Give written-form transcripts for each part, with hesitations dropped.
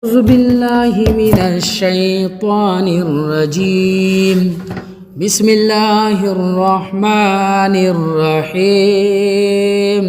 أعوذ بالله من الشيطان الرجيم. بسم الله الرحمن الرحيم.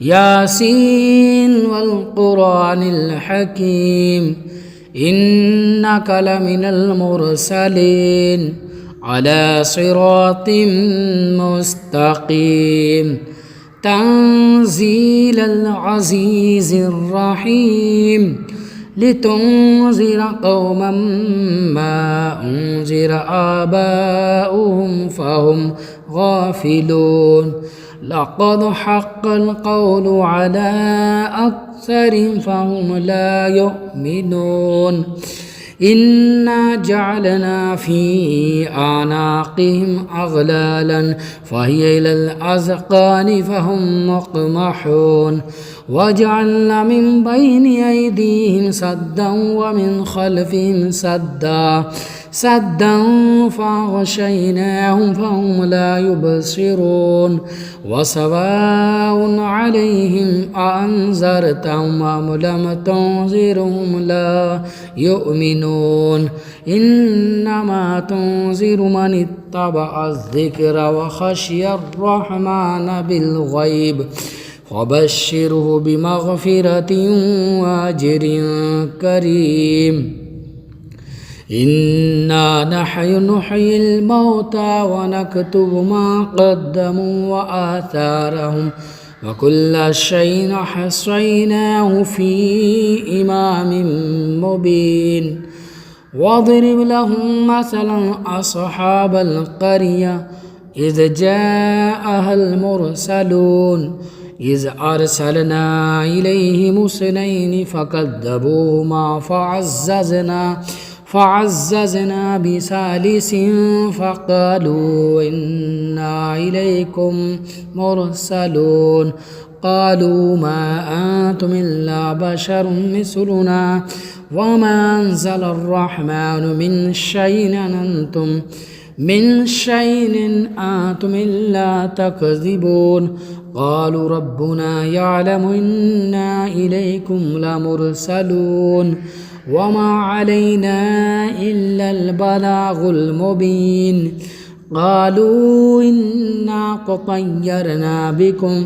ياسين والقرآن الحكيم إنك لمن المرسلين على صراط مستقيم تنزيل العزيز الرحيم لتنذر قوما ما أنذر آباؤهم فهم غافلون لقد حق القول على أكثرهم فهم لا يؤمنون إنا جعلنا في أعناقهم أغلالا فهي إلى الأذقان فهم مقمحون وجعلنا من بين أيديهم سدا ومن خلفهم سدا فأغشيناهم فهم لا يبصرون وسواء عليهم أأنذرتهم أم لم تنذرهم لا يؤمنون إنما تنذر من اتبع الذكر وخشي الرحمن بالغيب فبشره بمغفرة وأجر كريم. إنا نحيي الموتى ونكتب ما قدموا وآثارهم وكل شيء حصيناه في إمام مبين. واضرب لهم مثلا أصحاب القرية إذ جاءها المرسلون إذ أرسلنا إليهم اثنين فكذبوهما فعززنا بثالث فقالوا إنا إليكم مرسلون قالوا ما أنتم إلا بشر مثلنا وما أنزل الرحمن من شيء أنتم إلا تكذبون قالوا ربنا يعلم إنا إليكم لمرسلون وما علينا إلا البلاغ المبين. قالوا إنا تطيرنا بكم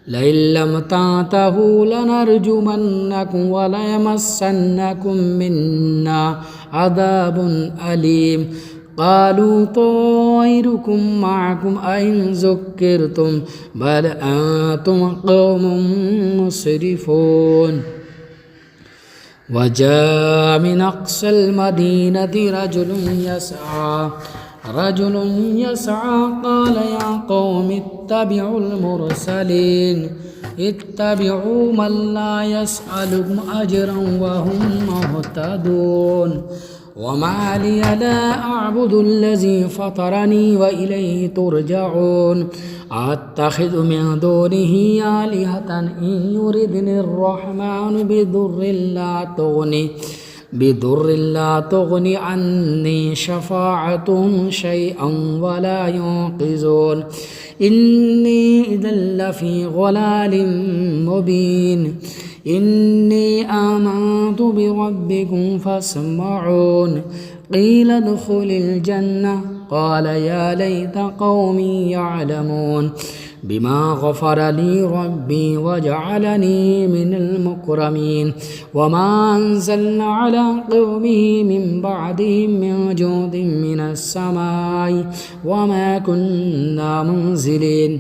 لئن لم تنتهوا لنرجمنكم وليمسنكم منا عذاب أليم. قالوا طائركم معكم أئن ذكرتم بل أنتم قوم مسرفون. وجاء من أقصى المدينة رجل يسعى قال يا قوم اتبعوا المرسلين اتبعوا من لا يسألكم أجرا وهم مهتدون. وما لي لا أعبد الذي فطرني وإليه ترجعون أتخذ من دونه آلهة إن يردني الرحمن بضر لا تغني عني شفاعتهم شيئا ولا ينقذون إني إذا لفي ضلال مبين. إني آمنت بربكم فاسمعون. قيل ادخل الجنة قال يا ليت قومي يعلمون بما غفر لي ربي وجعلني من المكرمين. وما أنزلنا على قومه من بعدهم من جود من السماء وما كنا منزلين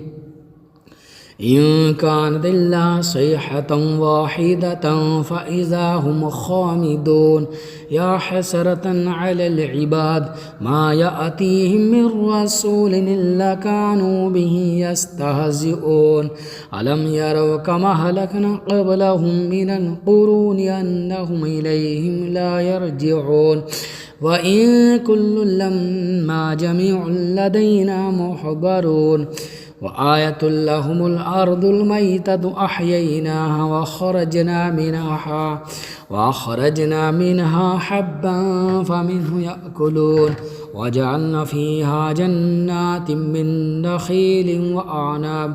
إن كانت إلا صيحة واحدة فإذا هم خامدون. يا حسرة على العباد ما يأتيهم من رسول إلا كانوا به يستهزئون. ألم يروا كما أهلكنا قبلهم من القرون أنهم إليهم لا يرجعون. وإن كل لما جميع لدينا محضرون. وآية لهم الأرض الميتة أحييناها وأخرجنا منها حبا فمنه يأكلون وجعلنا فيها جنات من نخيل وأعناب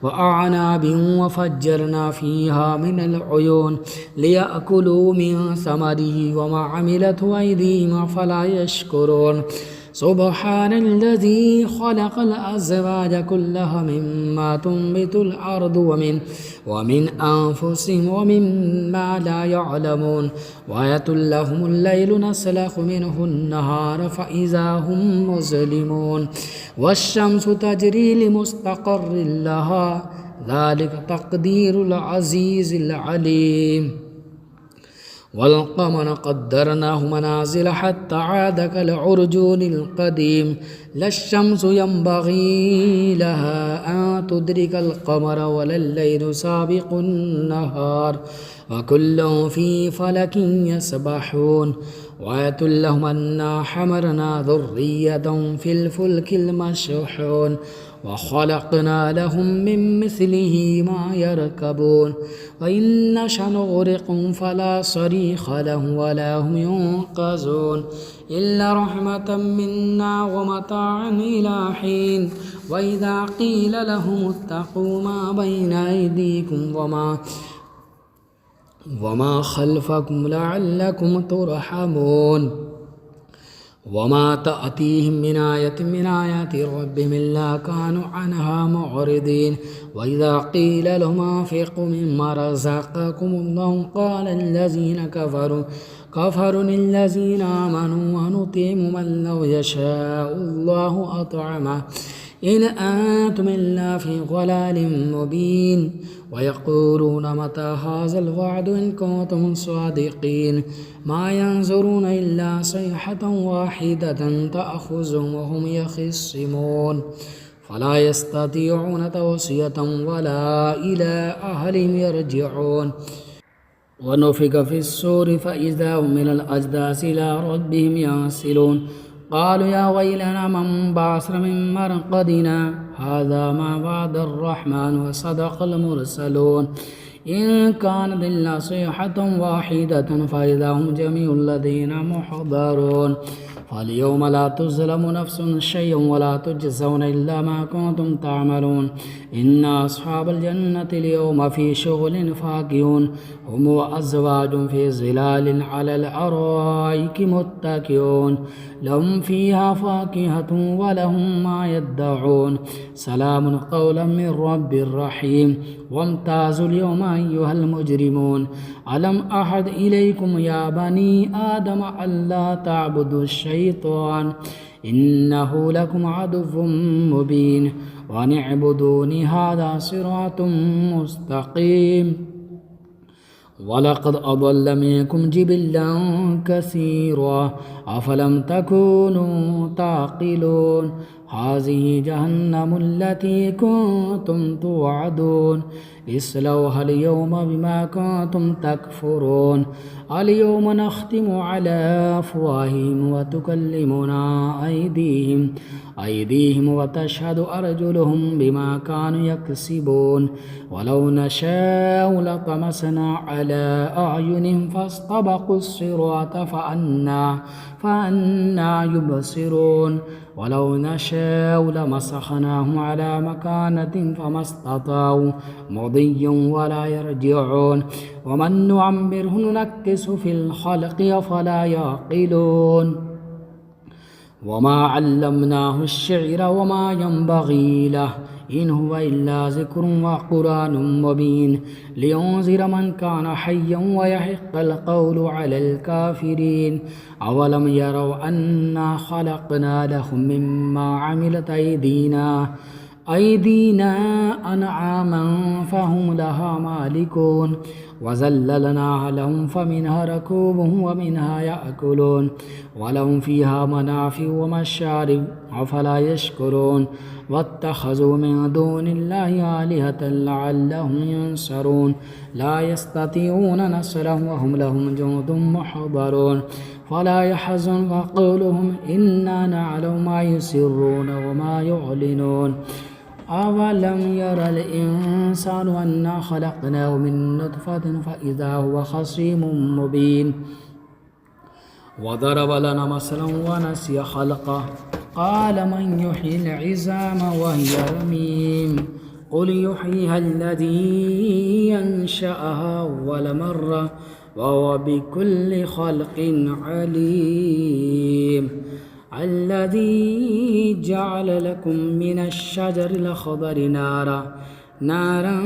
وأعناب وفجرنا فيها من العيون ليأكلوا من ثمره وما عملته أيديهم أفلا يشكرون سبحان الذي خلق الأزواج كلها مما تنبت الأرض ومن أنفسهم ومما لا يعلمون وآية لهم الليل نسلخ منه النهار فإذا هم مظلمون والشمس تجري لمستقر لها ذلك تقدير العزيز العليم والقمر قدرناه منازل حتى عاد كالعرجون القديم لا الشمس ينبغي لها أن تدرك القمر ولا الليل سابق النهار وكل في فلك يسبحون وآية لهم أنا حمرنا ذرية في الفلك المشحون وخلقنا لهم من مثله ما يركبون وإن نشأ نغرقهم فلا صريخ لهم ولا هم ينقذون إلا رحمة منا ومتاعا إلى حين وإذا قيل لهم اتقوا ما بين أيديكم وما خلفكم لعلكم ترحمون وما تأتيهم من آية من آيات ربهم إلا كانوا عنها معرضين وإذا قيل لهم أنفقوا مما رزقكم الله قال الذين كفروا للذين آمنوا ونطعم من لو يشاء الله أطعمه إن أنتم إلا في ضلال مبين ويقولون متى هذا الوعد إن كنتم صادقين ما ينظرون إلا صيحة واحدة تأخذهم وهم يخصمون فلا يستطيعون توصية ولا إلى أهلهم يرجعون ونفخ في الصور فإذا هم من الأجداث إلى ربهم ينسلون قالوا يا ويلنا من بعثنا من مرقدنا هذا ما وعد الرحمن وصدق المرسلون إن كانت إلا صيحة واحدة فإذا هم جميع الذين محضرون فاليوم لا تظلم نفس شيئا ولا تجزون إلا ما كنتم تعملون إن أصحاب الجنة اليوم في شغل فاكهون هم وأزواج في ظلال على الأرائك متكئون لهم فيها فاكهة ولهم ما يدعون سلام قولا من رب رحيم وامتازوا اليوم أيها المجرمون ألم أحد إليكم يا بني آدم ألا تعبدوا الشيطان إنه لكم عدو مبين وأن اعبدوني هذا صراط مستقيم ولقد أضل منكم جبلا كثيرا أفلم تكونوا تعقلون هذه جهنم التي كنتم توعدون اصلوها اليوم بما كنتم تكفرون اليوم نختم على أفواههم وتكلمنا أيديهم وتشهد أرجلهم بما كانوا يكسبون ولو نشاء لطمسنا على أعينهم فاستبقوا الصراط فأنا يبصرون ولو نشاء لمسخناهم على مكانة فما استطاعوا مضيا ولا يرجعون ومن نعمره ننكس في الخلق أفلا يعقلون وما علمناه الشعر وما ينبغي له إن هو إلا ذكر وقرآن مبين لينذر من كان حيا ويحق القول على الكافرين أولم يروا أنا خلقنا لهم مما عملت أيدينا أنعاما فهم لها مالكون وذللناها لهم فمنها ركوبهم ومنها يأكلون ولهم فيها منافع ومشارب أفلا يشكرون واتخذوا من دون الله آلهة لعلهم ينصرون لا يستطيعون نصرهم وهم لهم جند محضرون فلا يحزنك قولهم إنا نعلم ما يسرون وما يعلنون أولم ير الإنسان أنا خلقناه من نطفة فإذا هو خصيم مبين وضرب لنا مثلا ونسي خلقه قال من يحيي العظام وهي رميم قل يحييها الذي ينشأها أول مرة وهو بكل خلق عليم. الذي جعل لكم من الشجر الأخضر نارا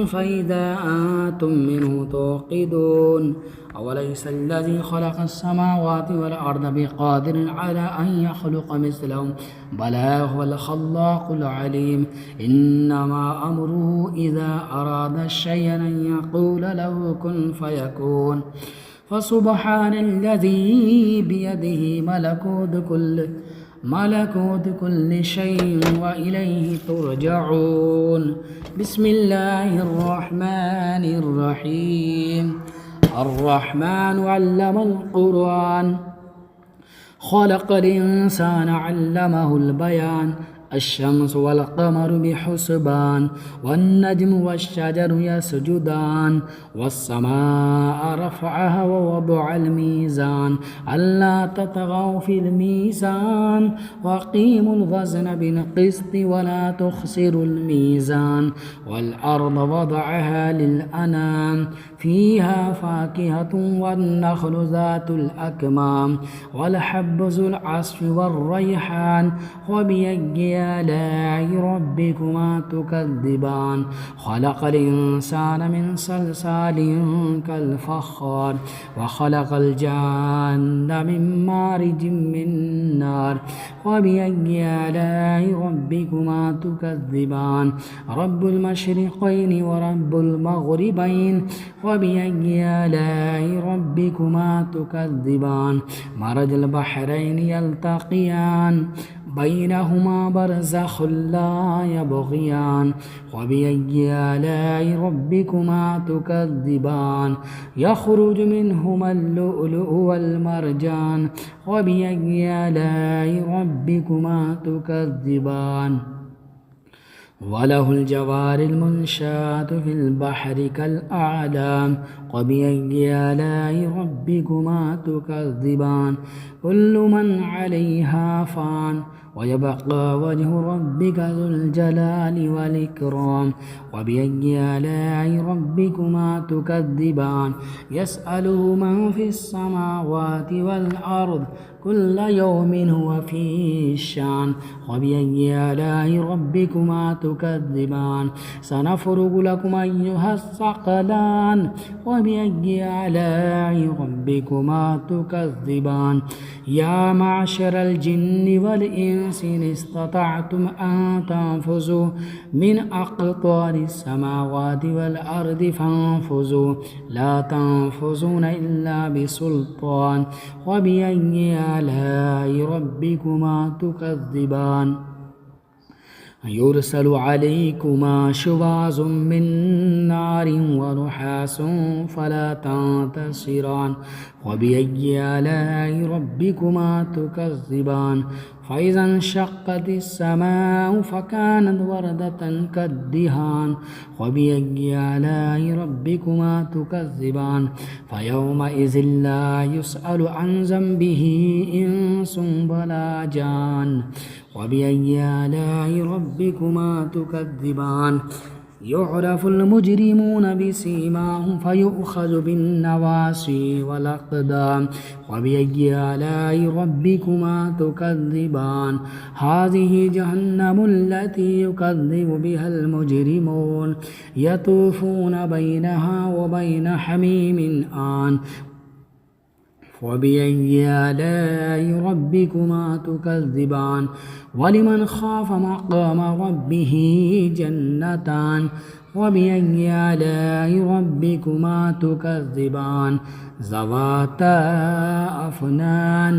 فإذا أنتم منه توقدون. أوليس الذي خلق السماوات والأرض بقادر على أن يخلق مثلهم بلى هو الخلاق العليم. إنما أمره إذا أراد شيئا أن يقول له كن فيكون. فسبحان الذي بيده ملكوت كل شيء وإليه ترجعون. بسم الله الرحمن الرحيم. الرحمن علم القرآن خلق الإنسان علمه البيان. الشمس والقمر بحسبان والنجم والشجر يسجدان والسماء رفعها ووضع الميزان ألا تطغوا في الميزان وأقيموا الوزن بالقسط ولا تخسروا الميزان. والأرض وضعها للأنام فيها فاكهة والنخل ذات الأكمام والحب ذو العصف والريحان. وبأي آلاء ربكما تكذبان. خلق الإنسان من صلصال كالفخار وخلق الجان من مارج من نار. وبأي آلاء ربكما تكذبان. رب المشرقين ورب المغربين. وبأي آلاء ربكما تكذبان. مرج البحرين يلتقيان بينهما برزخ لا يبغيان. وبأي آلاء ربكما تكذبان. يخرج منهما اللؤلؤ والمرجان. وبأي آلاء ربكما تكذبان. وله الجوار المنشآت في البحر كالأعلام. وبأي آلاء ربكما تكذبان. كل من عليها فان ويبقى وجه ربك ذو الجلال والإكرام. وبأي آلاء ربكما تكذبان. يسأله من في السماوات والأرض كل يوم هو في شان. وبأي آلاء ربكما تكذبان. سنفرغ لكم أيها الثقلان. وبأي آلاء ربكما تكذبان. يا معشر الجن والإنس إن استطعتم أن تنفذوا من أقطار السماوات والأرض فانفذوا لا تنفذون إلا بسلطان. وبأي آلاء ربكما تكذبان. يرسل عليكما شواظ من نار ونحاس فلا تنتصران. وبأي آلاء ربكما تكذبان. فإذا انشقت السماء فكانت وردة كالدهان. وبأي آلاء ربكما تكذبان. فيومئذ لا يسأل عن ذنبه إنس ولا جان. وبأي آلاء ربكما تكذبان. يعرف المجرمون بسيماهم فيؤخذ بالنواصي والأقدام. وبأي آلاء ربكما تكذبان. هذه جهنم التي يكذب بها المجرمون يطوفون بينها وبين حميم آن. وبأي آلاء ربكما تكذبان. ولمن خاف مقام ربه جنتان. وبأي آلاء ربكما تكذبان. ذواتا أفنان.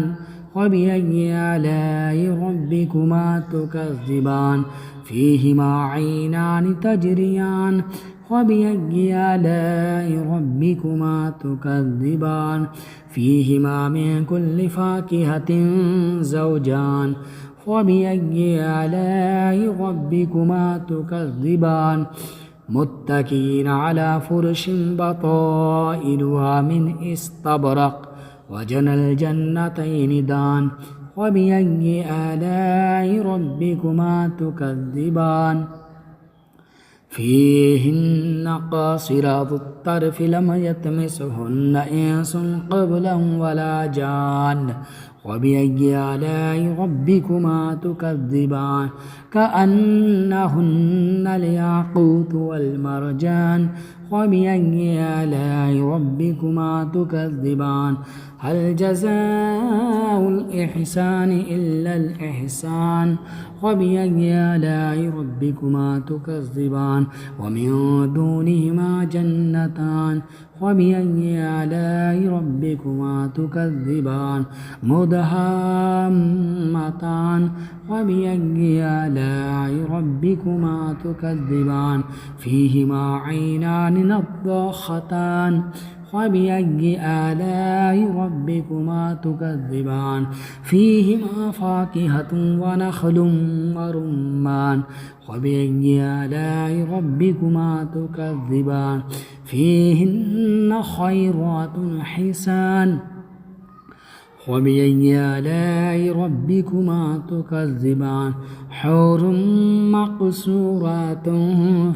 وبأي آلاء ربكما تكذبان. فيهما عينان تجريان. وبأي آلاء ربكما تكذبان. فيهما من كل فاكهة زوجان. وبأي آلاء ربكما تكذبان. متكئين على فرش بطائنها من استبرق وجنى الجنتين دان. وبأي آلاء ربكما تكذبان. فيهن قاصرات الطرف لم يطمسهن إنس قبلهم ولا جان وبأي آلاء ربكما تكذبان كأنهن الياقوت والمرجان وبأي آلاء ربكما تكذبان هل جزاء الإحسان إلا الإحسان وبأي آلاء ربكما تكذبان ومن دونهما جنتان وبأي آلاء ربكما تكذبان مدهامتان وبأي آلاء ربكما تكذبان فيهما عينان نضاختان وبأي آلاء ربكما تكذبان فيهما فاكهة ونخل ورمان وبأي آلاء ربكما تكذبان فيهن خيرات حسان وبأي آلاء ربكما تكذبان حور مقصورات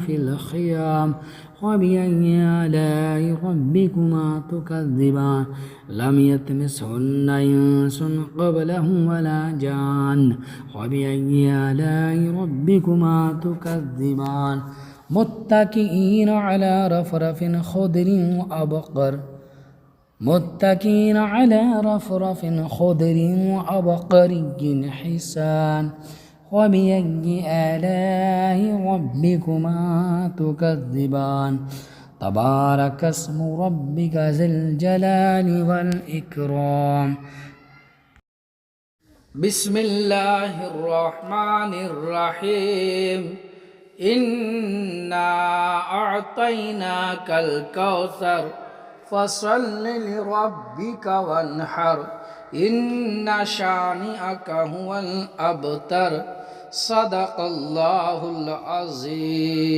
في الخيام وبأي آلاء ربكما تكذبان لم يطمسهن إنس قبلهم ولا جان وبأي آلاء ربكما تكذبان متكئين على رفرف خضر وأبقر متكئين على رفرف خضر وعبقري حسان وبأي آلاء ربكما تكذبان تبارك اسم ربك ذي الجلال والإكرام بسم الله الرحمن الرحيم إنا أعطيناك الكوثر فصل لربك وانحر إن شانئك هو الأبتر صدق الله العظيم